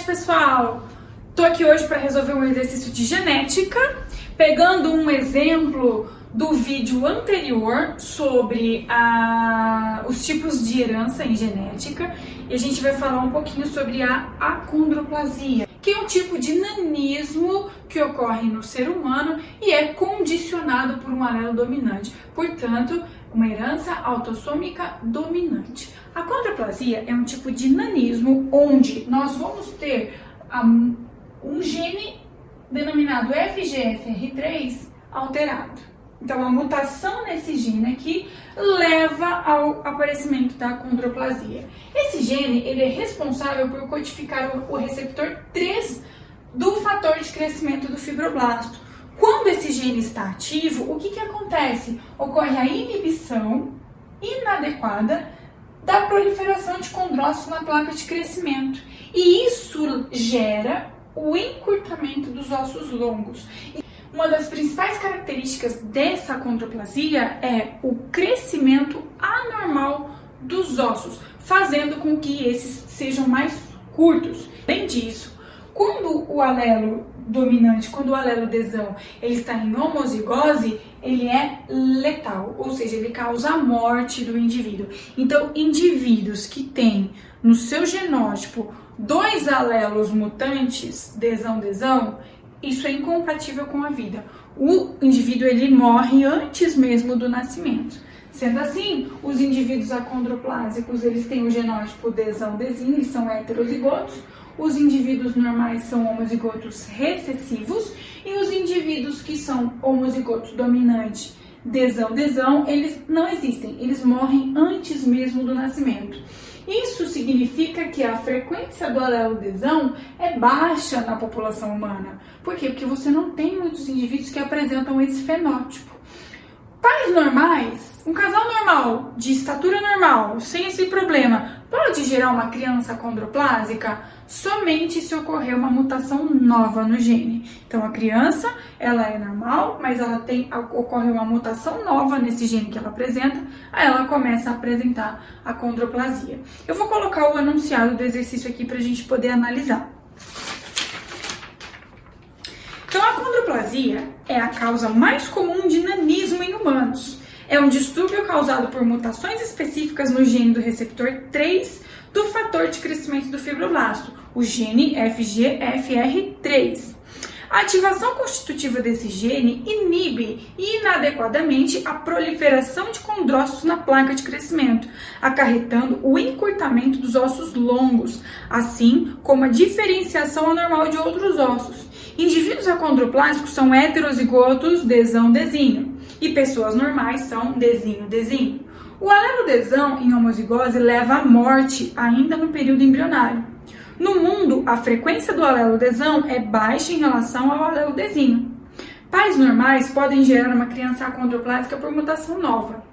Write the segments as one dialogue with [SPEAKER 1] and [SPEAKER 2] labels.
[SPEAKER 1] pessoal! Tô aqui hoje para resolver um exercício de genética, pegando um exemplo do vídeo anterior sobre os tipos de herança em genética, e a gente vai falar um pouquinho sobre a acondroplasia, que é um tipo de nanismo que ocorre no ser humano e é condicionado por um alelo dominante, portanto, uma herança autossômica dominante. A acondroplasia é um tipo de nanismo onde nós vamos ter um gene denominado FGFR3 alterado. Então, a mutação nesse gene aqui leva ao aparecimento da acondroplasia. Esse gene ele é responsável por codificar o receptor 3 do fator de crescimento do fibroblasto. Quando esse gene está ativo, o que acontece? Ocorre a inibição inadequada da proliferação de condrócitos na placa de crescimento. E isso gera o encurtamento dos ossos longos. Uma das principais características dessa acondroplasia é o crescimento anormal dos ossos, fazendo com que esses sejam mais curtos. Além disso, quando o alelo dominante, quando o alelo desão, ele está em homozigose, ele é letal, ou seja, ele causa a morte do indivíduo. Então, indivíduos que têm no seu genótipo 2 alelos mutantes, desão, isso é incompatível com a vida. O indivíduo ele morre antes mesmo do nascimento. Sendo assim, os indivíduos acondroplásicos eles têm o genótipo desão-desinho, eles são heterozigotos. Os indivíduos normais são homozigotos recessivos e os indivíduos que são homozigotos dominante desão, eles não existem, eles morrem antes mesmo do nascimento. Isso significa que a frequência do alelo desão é baixa na população humana. Por quê? Porque você não tem muitos indivíduos que apresentam esse fenótipo. Pais normais, um casal normal, de estatura normal, sem esse problema, pode gerar uma criança acondroplásica somente se ocorrer uma mutação nova no gene. Então a criança, ela é normal, mas ocorre uma mutação nova nesse gene que ela apresenta, aí ela começa a apresentar acondroplasia. Eu vou colocar o enunciado do exercício aqui para a gente poder analisar. Então a acondroplasia é a causa mais comum de nanismo em humanos. É um distúrbio causado por mutações específicas no gene do receptor 3 do fator de crescimento do fibroblasto, o gene FGFR3. A ativação constitutiva desse gene inibe inadequadamente a proliferação de condrócitos na placa de crescimento, acarretando o encurtamento dos ossos longos, assim como a diferenciação anormal de outros ossos. Indivíduos acondroplásicos são heterozigotos desão-desinho e pessoas normais são desinho-desinho. O alelo desão em homozigose leva à morte ainda no período embrionário. No mundo, a frequência do alelo desão é baixa em relação ao alelo desinho. Pais normais podem gerar uma criança acondroplásica por mutação nova.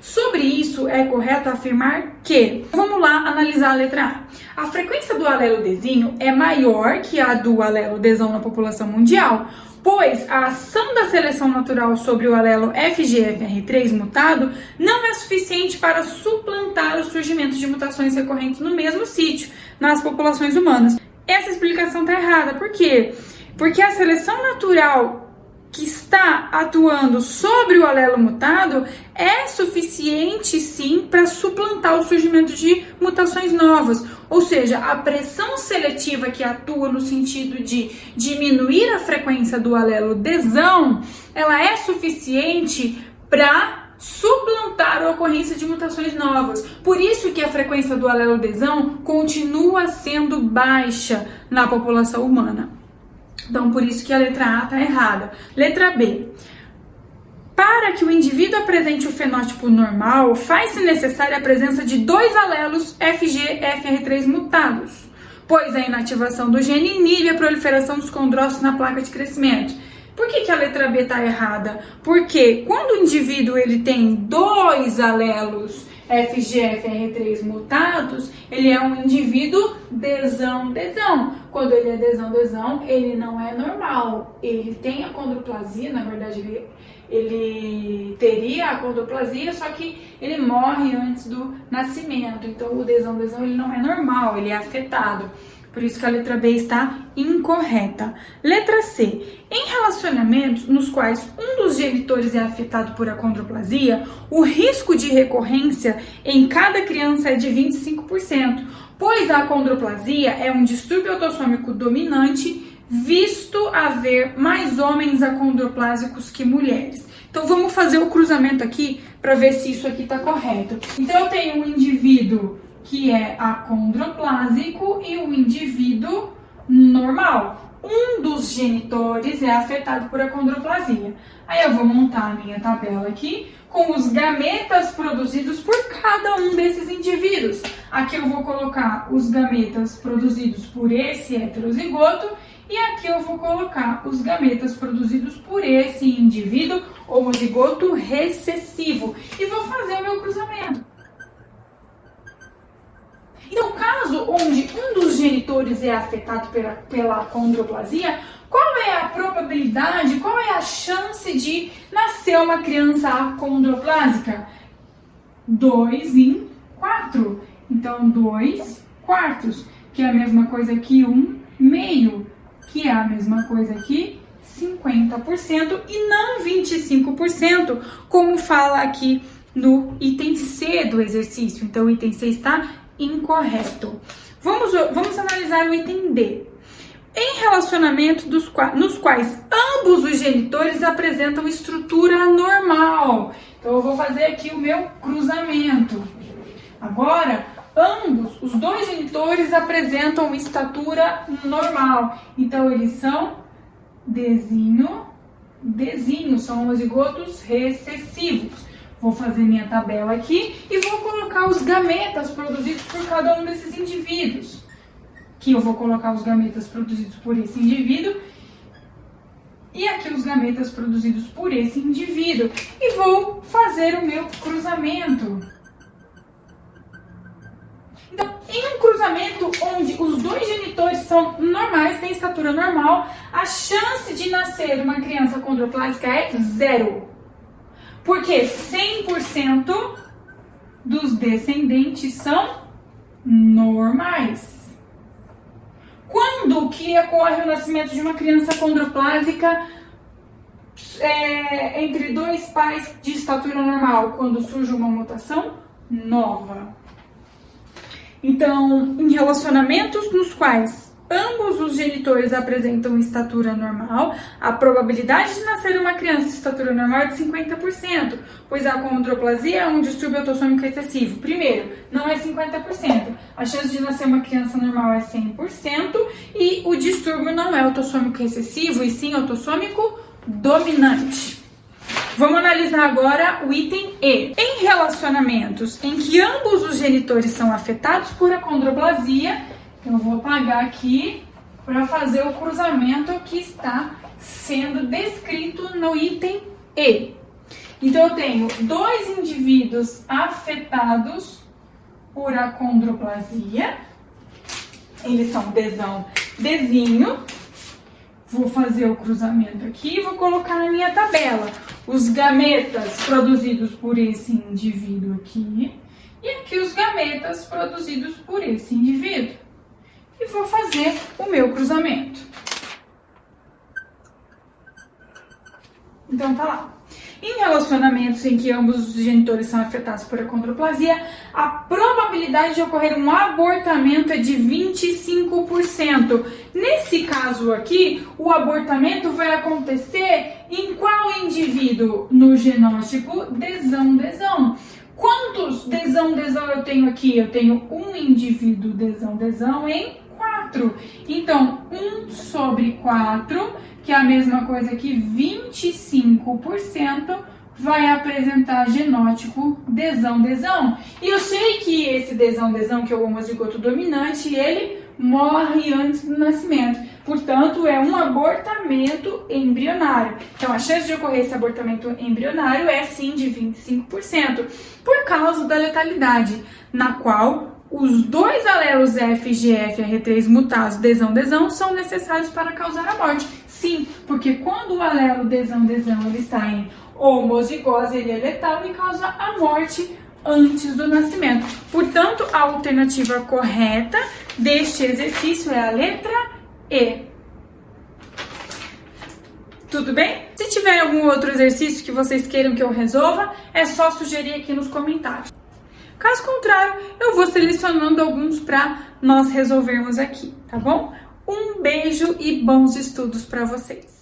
[SPEAKER 1] Sobre isso, é correto afirmar que, vamos lá analisar a letra A. A frequência do alelo desinho é maior que a do alelo desão na população mundial, pois a ação da seleção natural sobre o alelo FGFR3 mutado não é suficiente para suplantar o surgimento de mutações recorrentes no mesmo sítio, nas populações humanas. Essa explicação está errada. Por quê? Porque a seleção natural que está atuando sobre o alelo mutado é suficiente, sim, para suplantar o surgimento de mutações novas. Ou seja, a pressão seletiva que atua no sentido de diminuir a frequência do alelo desão, ela é suficiente para suplantar a ocorrência de mutações novas. Por isso que a frequência do alelo desão continua sendo baixa na população humana. Então, por isso que a letra A está errada. Letra B. Para que o indivíduo apresente o fenótipo normal, faz-se necessária a presença de 2 alelos FGFR3 mutados, pois a inativação do gene inibe a proliferação dos condrócitos na placa de crescimento. Por que a letra B está errada? Porque quando o indivíduo ele tem 2 alelos FGFR3 mutados, ele é um indivíduo desão-desão. Quando ele é desão-desão, ele não é normal. Ele tem acondroplasia, na verdade ele teria acondroplasia, só que ele morre antes do nascimento. Então o desão-desão ele não é normal, ele é afetado. Por isso que a letra B está incorreta. Letra C. Em relacionamentos nos quais um dos genitores é afetado por acondroplasia, o risco de recorrência em cada criança é de 25%, pois a acondroplasia é um distúrbio autossômico dominante, visto haver mais homens acondroplásicos que mulheres. Então vamos fazer o cruzamento aqui para ver se isso aqui está correto. Então eu tenho um indivíduo que é acondroplásico e um indivíduo normal. Um dos genitores é afetado por acondroplasia. Aí eu vou montar a minha tabela aqui com os gametas produzidos por cada um desses indivíduos. Aqui eu vou colocar os gametas produzidos por esse heterozigoto e aqui eu vou colocar os gametas produzidos por esse indivíduo homozigoto recessivo. E vou fazer o meu cruzamento. Então, caso onde um dos genitores é afetado pela acondroplasia, qual é a probabilidade, qual é a chance de nascer uma criança acondroplásica? 2 em 4. Então, 2 quartos, que é a mesma coisa que 1 meio, que é a mesma coisa que 50% e não 25%, como fala aqui no item C do exercício. Então, o item C está incorreto. Vamos analisar o item D. Em relacionamento nos quais ambos os genitores apresentam estrutura normal. Então, eu vou fazer aqui o meu cruzamento. Agora, os dois genitores apresentam estatura normal. Então, eles são Dzinho, são homozigotos recessivos. Vou fazer minha tabela aqui e vou colocar os gametas produzidos por cada um desses indivíduos. Aqui eu vou colocar os gametas produzidos por esse indivíduo e aqui os gametas produzidos por esse indivíduo. E vou fazer o meu cruzamento. Então, em um cruzamento onde os dois genitores são normais, têm estatura normal, a chance de nascer uma criança acondroplásica é 0. Porque 100% dos descendentes são normais. Quando que ocorre o nascimento de uma criança acondroplásica entre dois pais de estatura normal? Quando surge uma mutação nova. Então, em relacionamentos nos quais ambos os genitores apresentam estatura normal, a probabilidade de nascer uma criança de estatura normal é de 50%, pois a acondroplasia é um distúrbio autossômico recessivo. Primeiro, não é 50%. A chance de nascer uma criança normal é 100% e o distúrbio não é autossômico recessivo, e sim autossômico dominante. Vamos analisar agora o item E. Em relacionamentos em que ambos os genitores são afetados por acondroplasia, eu vou apagar aqui para fazer o cruzamento que está sendo descrito no item E. Então, eu tenho dois indivíduos afetados por acondroplasia. Eles são Dzinho. Vou fazer o cruzamento aqui e vou colocar na minha tabela os gametas produzidos por esse indivíduo aqui e aqui os gametas produzidos por esse indivíduo. E vou fazer o meu cruzamento. Então, tá lá. Em relacionamentos em que ambos os genitores são afetados por acondroplasia, a probabilidade de ocorrer um abortamento é de 25%. Nesse caso aqui, o abortamento vai acontecer em qual indivíduo? No genótipo Dzão. Quantos Dzão eu tenho aqui? Eu tenho um indivíduo Dzão em 4. Então, 1 sobre 4, que é a mesma coisa que 25%, vai apresentar genótipo Dzão. E eu sei que esse Dzão, que é o homozigoto dominante, ele morre antes do nascimento. Portanto, é um abortamento embrionário. Então, a chance de ocorrer esse abortamento embrionário é, sim, de 25%, por causa da letalidade, na qual os dois alelos FGFR3 mutados Dzão são necessários para causar a morte. Sim, porque quando o alelo Dzão ele está em homozigose, ele é letal e causa a morte antes do nascimento. Portanto, a alternativa correta deste exercício é a letra E. Tudo bem? Se tiver algum outro exercício que vocês queiram que eu resolva, é só sugerir aqui nos comentários. Caso contrário, eu vou selecionando alguns para nós resolvermos aqui, tá bom? Um beijo e bons estudos para vocês!